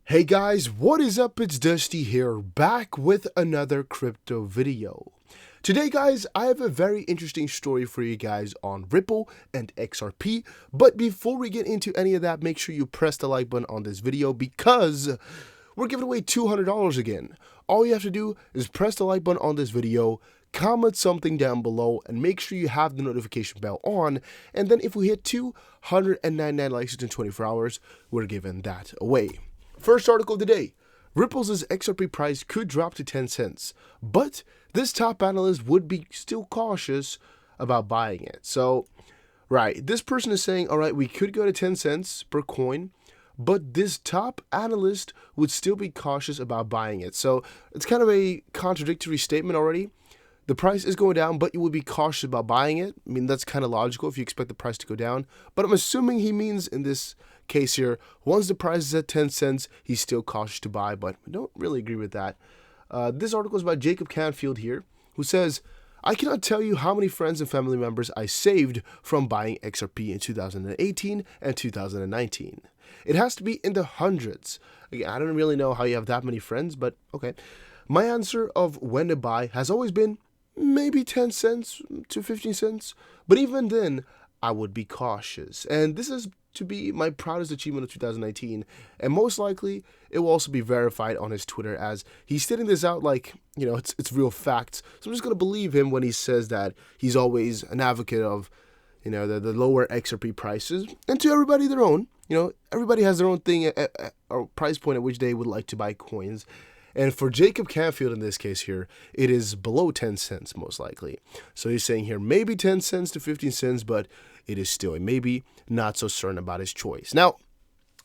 Hey guys, what is up? It's Dusty here, back with another crypto video. Today guys, I have a very interesting story for you guys on Ripple and XRP, but before we get into any of that, make sure you press the like button on this video because we're giving away $200 again. All you have to do is press the like button on this video, comment something down below, and make sure you have the notification bell on, and then if we hit 299 likes within 24 hours, we're giving that away. First article of the day, Ripple's XRP price could drop to 10 cents, but this top analyst would be still cautious about buying it. So, right, this person is saying, all right, we could go to 10 cents per coin, but this top analyst would still be cautious about buying it. So, it's kind of a contradictory statement already. The price is going down, but you would be cautious about buying it. I mean, that's kind of logical if you expect the price to go down. But I'm assuming he means in this case here, once the price is at 10 cents, he's still cautious to buy, but I don't really agree with that. This article is by Jacob Canfield here, who says, I cannot tell you how many friends and family members I saved from buying XRP in 2018 and 2019. It has to be in the hundreds. Again, I don't really know how you have that many friends, but okay. My answer of when to buy has always been maybe 10 cents to 15 cents, but even then, I would be cautious. And this is to be my proudest achievement of 2019, and most likely it will also be verified on his Twitter as he's stating this out like, you know, it's real facts. So I'm just going to believe him when he says that he's always an advocate of, you know, the lower XRP prices, and to everybody their own. You know, everybody has their own thing or price point at which they would like to buy coins. And for Jacob Canfield in this case here, it is below 10 cents most likely. So he's saying here maybe 10 cents to 15 cents, but it is still a maybe, not so certain about his choice. Now,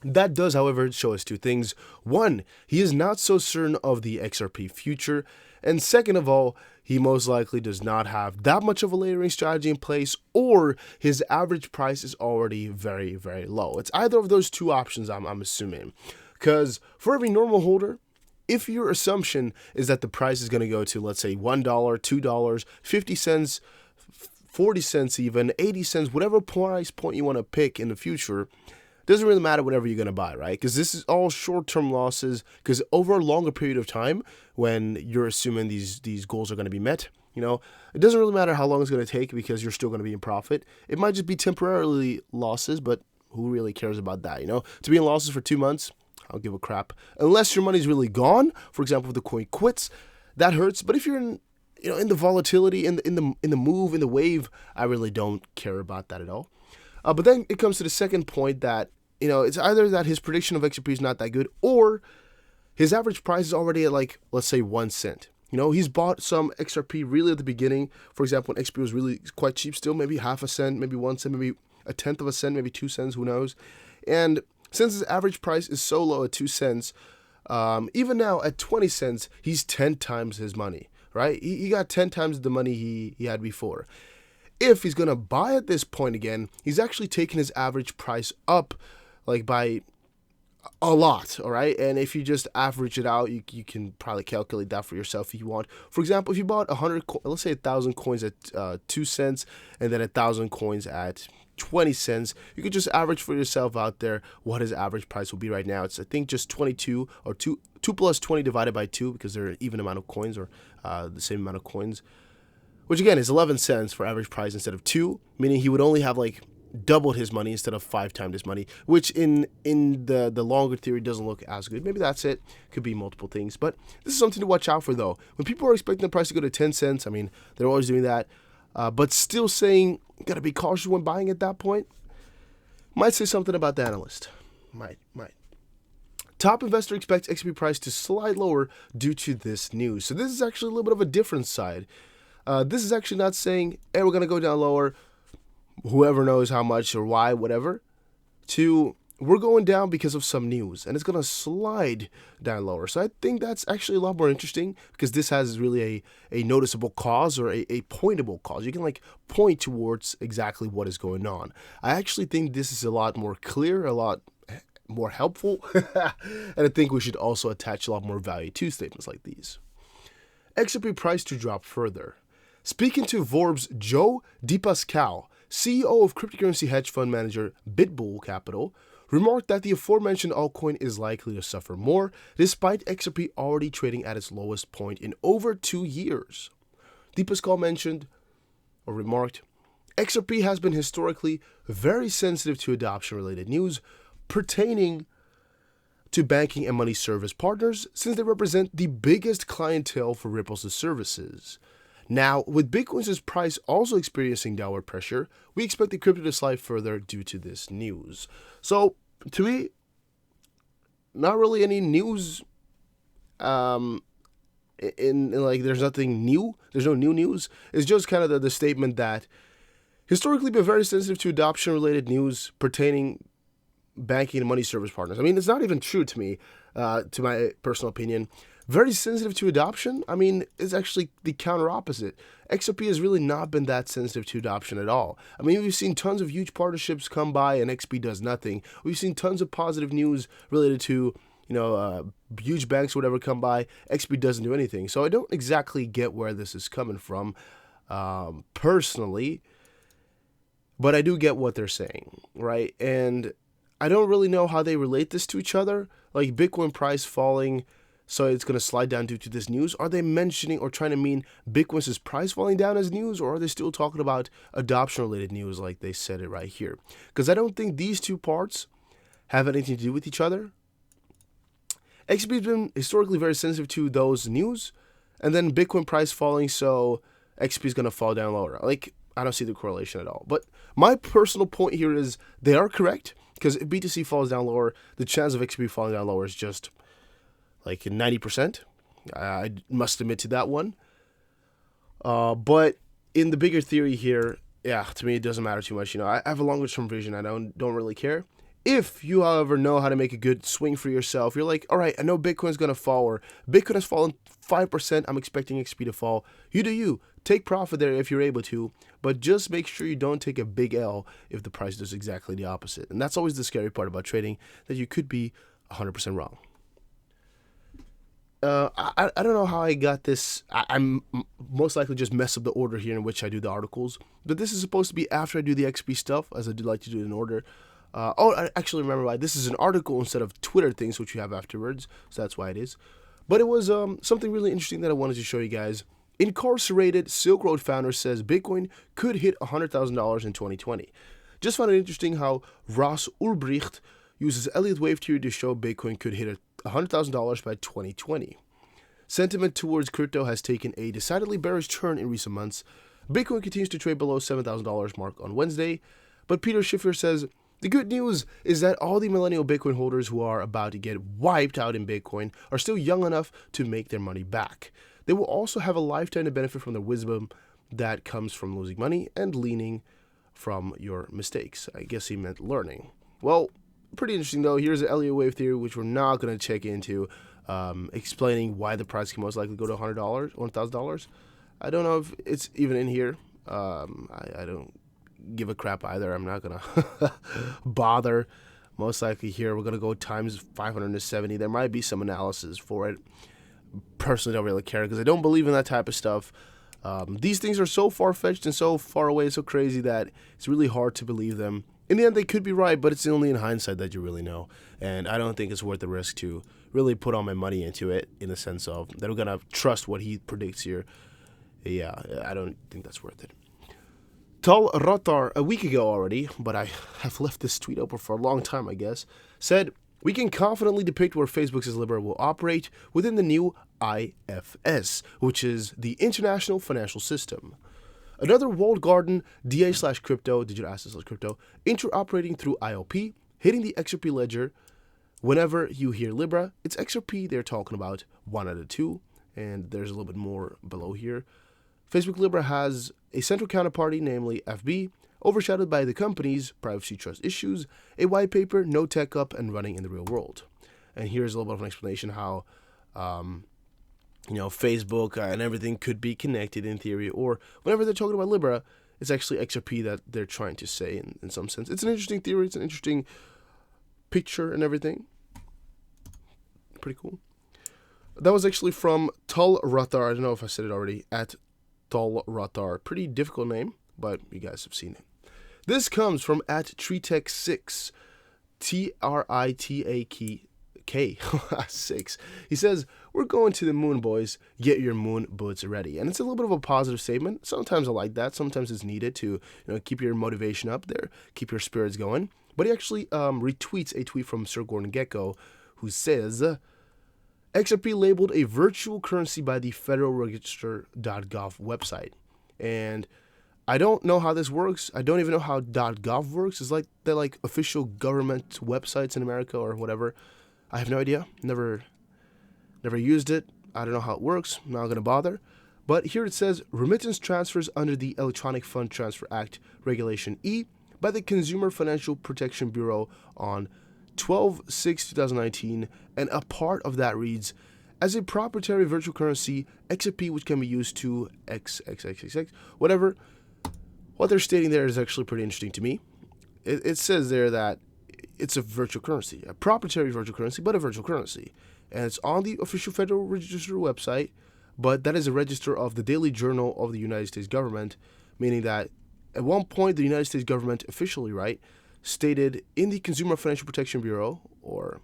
that does, however, show us two things. One, he is not so certain of the XRP future. And second of all, he most likely does not have that much of a layering strategy in place, or his average price is already very, very low. It's either of those two options, I'm assuming. Because for every normal holder, if your assumption is that the price is going to go to, let's say, $1, $2, 50 cents, 40 cents even, 80 cents, whatever price point you want to pick in the future, doesn't really matter whatever you're going to buy, right? Because this is all short-term losses, because over a longer period of time, when you're assuming these goals are going to be met, you know, it doesn't really matter how long it's going to take because you're still going to be in profit. It might just be temporarily losses, but who really cares about that, you know? To be in losses for 2 months, I don't give a crap. Unless your money's really gone, for example, if the coin quits, that hurts. But if you're in, you know, in the volatility, in the move, in the wave, I really don't care about that at all. But then it comes to the second point that, you know, it's either that his prediction of XRP is not that good, or his average price is already at, like, let's say 1 cent. You know, he's bought some XRP really at the beginning. For example, when XRP was really quite cheap still, maybe half a cent, maybe 1 cent, maybe a tenth of a cent, maybe 2 cents, who knows. And since his average price is so low at 2 cents, even now at 20 cents, he's 10 times his money, right? He got 10 times the money he had before. If he's going to buy at this point again, he's actually taking his average price up like by a lot, all right? And if you just average it out, you can probably calculate that for yourself if you want. For example, if you bought 100, let's say 1,000 coins at 2 cents and then 1,000 coins at 20 cents, you could just average for yourself out there what his average price will be right now. It's, I think, just 22 or 2 plus 20 divided by 2 because they're an even amount of coins or the same amount of coins, which again is 11 cents for average price instead of 2, meaning he would only have like doubled his money instead of 5 times his money, which in the longer theory doesn't look as good. Maybe that's it. Could be multiple things, but this is something to watch out for though. When people are expecting the price to go to 10 cents, I mean, they're always doing that, but still saying gotta be cautious when buying at that point, might say something about the analyst. Might. Top investor expects XRP price to slide lower due to this news. So this is actually a little bit of a different side. This is actually not saying, hey, we're gonna go down lower, whoever knows how much or why, whatever, to we're going down because of some news and it's going to slide down lower. So I think that's actually a lot more interesting because this has really a noticeable cause or a pointable cause. You can like point towards exactly what is going on. I actually think this is a lot more clear, a lot more helpful. And I think we should also attach a lot more value to statements like these. XRP price to drop further. Speaking to Forbes' Joe DePascal, CEO of cryptocurrency hedge fund manager BitBull Capital, remarked that the aforementioned altcoin is likely to suffer more, despite XRP already trading at its lowest point in over 2 years. The Pascal mentioned, or remarked, XRP has been historically very sensitive to adoption-related news pertaining to banking and money service partners, since they represent the biggest clientele for Ripple's services. Now, with Bitcoin's price also experiencing downward pressure, we expect the crypto to slide further due to this news. So, to me, not really any news. Like, there's nothing new. There's no new news. It's just kind of the statement that historically been very sensitive to adoption-related news pertaining banking and money service partners. I mean, it's not even true to me, to my personal opinion. Very sensitive to adoption, I mean, it's actually the counter opposite. XRP has really not been that sensitive to adoption at all. I mean, we've seen tons of huge partnerships come by and XP does nothing. We've seen tons of positive news related to, huge banks or whatever come by. XP doesn't do anything. So I don't exactly get where this is coming from, personally, but I do get what they're saying, right? And I don't really know how they relate this to each other, like Bitcoin price falling, so it's going to slide down due to this news. Are they mentioning or trying to mean Bitcoin's price falling down as news, or are they still talking about adoption-related news like they said it right here? Because I don't think these two parts have anything to do with each other. XP has been historically very sensitive to those news, and then Bitcoin price falling, so XP is going to fall down lower. Like, I don't see the correlation at all. But my personal point here is they are correct, because if BTC falls down lower, the chance of XP falling down lower is just like 90%. I must admit to that one. But in the bigger theory here, yeah, to me it doesn't matter too much. I have a longer term vision. I don't really care. If you, however, know how to make a good swing for yourself, you're like, all right, I know Bitcoin's going to fall, or Bitcoin has fallen 5%, I'm expecting XP to fall. You do you. Take profit there if you're able to, but just make sure you don't take a big L if the price does exactly the opposite. And that's always the scary part about trading, that you could be 100% wrong. I don't know how I got this. I'm most likely just mess up the order here in which I do the articles, but this is supposed to be after I do the XP stuff, as I do like to do it in order. I actually remember why. This is an article instead of Twitter things, which you have afterwards, so that's why it is. But it was something really interesting that I wanted to show you guys. Incarcerated Silk Road founder says Bitcoin could hit $100,000 in 2020. Just found it interesting how Ross Ulbricht uses Elliott wave theory to show Bitcoin could hit $100,000 by 2020. Sentiment towards crypto has taken a decidedly bearish turn in recent months. Bitcoin continues to trade below $7,000 mark on Wednesday, but Peter Schiff says the good news is that all the millennial Bitcoin holders who are about to get wiped out in Bitcoin are still young enough to make their money back. They will also have a lifetime to benefit from the wisdom that comes from losing money and leaning from your mistakes. I guess he meant learning. Well, pretty interesting though. Here's the Elliott wave theory, which we're not going to check into, explaining why the price can most likely go to $100, $1,000. I don't know if it's even in here. I don't give a crap either. I'm not going to bother. Most likely here, we're going to go times 570. There might be some analysis for it. Personally, don't really care because I don't believe in that type of stuff. These things are so far-fetched and so far away, so crazy that it's really hard to believe them. In the end, they could be right, but it's only in hindsight that you really know. And I don't think it's worth the risk to really put all my money into it, in the sense of that we're going to trust what he predicts here. Yeah, I don't think that's worth it. Tal Rotar, a week ago already, but I have left this tweet open for a long time, I guess, said, we can confidently depict where Facebook's Libra will operate within the new IFS, which is the International Financial System. Another walled garden, DA/crypto, digital assets/crypto, interoperating through IOP, hitting the XRP ledger. Whenever you hear Libra, it's XRP they're talking about, one out of two, and there's a little bit more below here. Facebook Libra has a central counterparty, namely FB, overshadowed by the company's privacy trust issues, a white paper, no tech up, and running in the real world. And here's a little bit of an explanation how, Facebook and everything could be connected in theory, or whenever they're talking about Libra, it's actually XRP that they're trying to say in some sense. It's an interesting theory, it's an interesting picture and everything. Pretty cool. That was actually from Tal Rotar. I don't know if I said it already, at Tal Rotar. Pretty difficult name, but you guys have seen it. This comes from at TreeTech6. TRITAK 6. He says, "We're going to the moon, boys. Get your moon boots ready." And it's a little bit of a positive statement. Sometimes I like that. Sometimes it's needed to keep your motivation up there, keep your spirits going. But he actually retweets a tweet from Sir Gordon Gekko, who says, XRP labeled a virtual currency by the Federal Register.gov website. And I don't know how this works. I don't even know how .gov works. It's like they're like official government websites in America or whatever. I have no idea. Never used it. I don't know how it works. I'm not going to bother. But here it says, remittance transfers under the Electronic Fund Transfer Act, Regulation E, by the Consumer Financial Protection Bureau on 12/6/2019, and a part of that reads, as a proprietary virtual currency, XRP, which can be used to XXXXX, whatever. What they're stating there is actually pretty interesting to me. It says there that it's a virtual currency, a proprietary virtual currency, but a virtual currency. And it's on the official Federal Register website, but that is a register of the Daily Journal of the United States government, meaning that at one point the United States government officially, stated in the Consumer Financial Protection Bureau, or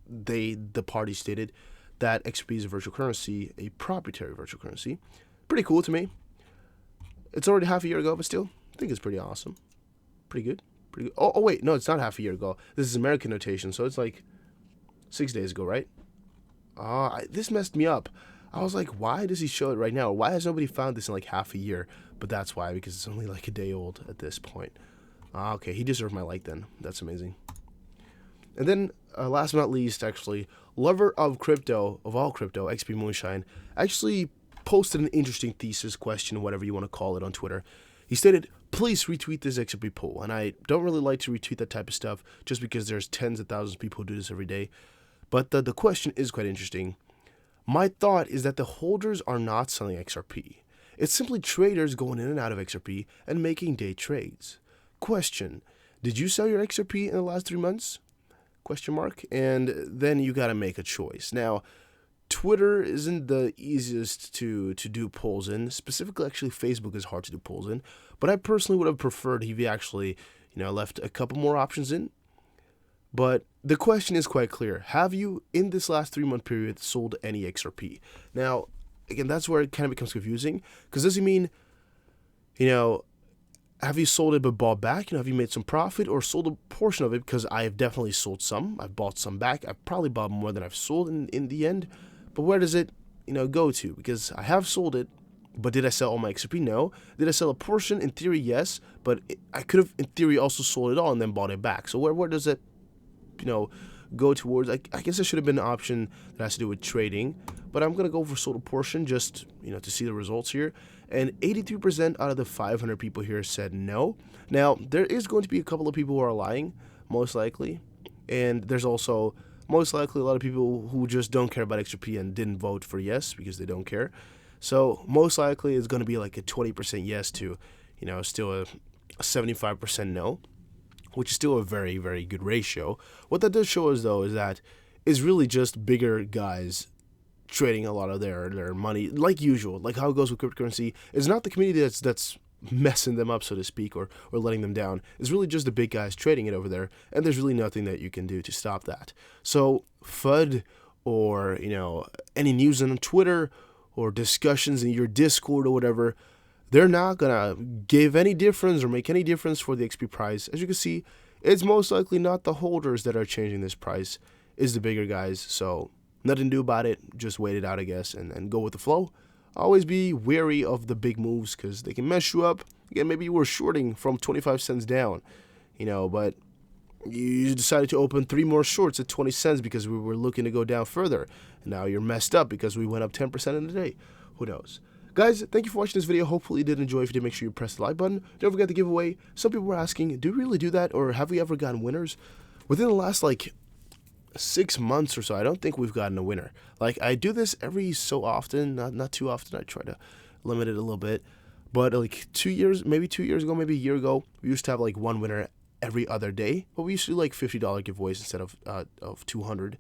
the party stated that XRP is a virtual currency, a proprietary virtual currency. Pretty cool to me. It's already half a year ago, but still, I think it's pretty awesome. Pretty good. Pretty good. Oh, wait, no, it's not half a year ago. This is American notation, so it's like 6 days ago, right? This messed me up. I was like, why does he show it right now? Why has nobody found this in like half a year? But that's why, because it's only like a day old at this point. Okay, he deserved my like then. That's amazing. And then, last but not least, actually, lover of crypto, of all crypto, XP Moonshine, actually posted an interesting thesis question, whatever you want to call it, on Twitter. He stated, please retweet this XRP poll. And I don't really like to retweet that type of stuff just because there's tens of thousands of people who do this every day. But the question is quite interesting. My thought is that the holders are not selling XRP. It's simply traders going in and out of XRP and making day trades. Question, did you sell your XRP in the last 3 months? Question mark. And then you got to make a choice. Now, Twitter isn't the easiest to do polls in. Specifically, actually, Facebook is hard to do polls in. But I personally would have preferred if he actually, left a couple more options in. But the question is quite clear. Have you, in this last 3-month period, sold any XRP? Now, again, that's where it kind of becomes confusing. Because does he mean, have you sold it but bought back? Have you made some profit or sold a portion of it? Because I have definitely sold some. I've bought some back. I've probably bought more than I've sold in the end. But where does it, go to? Because I have sold it, but did I sell all my XRP? No. Did I sell a portion? In theory, yes. But I could have, in theory, also sold it all and then bought it back. So where does it, go towards? I guess there should have been an option that has to do with trading. But I'm going to go for sold a portion just, to see the results here. And 83% out of the 500 people here said no. Now, there is going to be a couple of people who are lying, most likely. And there's also most likely a lot of people who just don't care about XRP and didn't vote for yes because they don't care. So most likely it's going to be like a 20% yes to, still a 75% no, which is still a very, very good ratio. What that does show us, though, is that it's really just bigger guys trading a lot of their money, like usual, like how it goes with cryptocurrency. It's not the community that's messing them up, so to speak, or letting them down. It's really just the big guys trading it over there, and there's really nothing that you can do to stop that. So FUD or any news on Twitter or discussions in your Discord or whatever, they're not gonna give any difference or make any difference for the XP price. As you can see, it's most likely not the holders that are changing this price, it's the bigger guys. So nothing to do about it, just wait it out, I guess, and go with the flow. Always be wary of the big moves because they can mess you up. Again, maybe you were shorting from 25 cents down, but you decided to open 3 more shorts at 20 cents because we were looking to go down further. And now you're messed up because we went up 10% in a day. Who knows? Guys, thank you for watching this video. Hopefully you did enjoy. If you did, make sure you press the like button. Don't forget the giveaway. Some people were asking, do we really do that? Or have we ever gotten winners? Within the last, 6 months or so, I don't think we've gotten a winner. I do this every so often, not too often. I try to limit it a little bit. But 2 years, maybe 2 years ago, maybe a year ago, we used to have one winner every other day. But we used to do $50 giveaways instead of 200.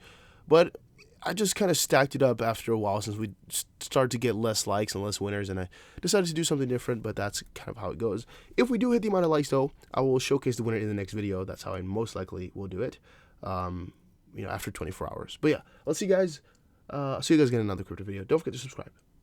But I just kind of stacked it up after a while since we started to get less likes and less winners, and I decided to do something different, but that's kind of how it goes. If we do hit the amount of likes, though, I will showcase the winner in the next video. That's how I most likely will do it, after 24 hours. But yeah, let's see, guys. I'll see you guys again in another crypto video. Don't forget to subscribe.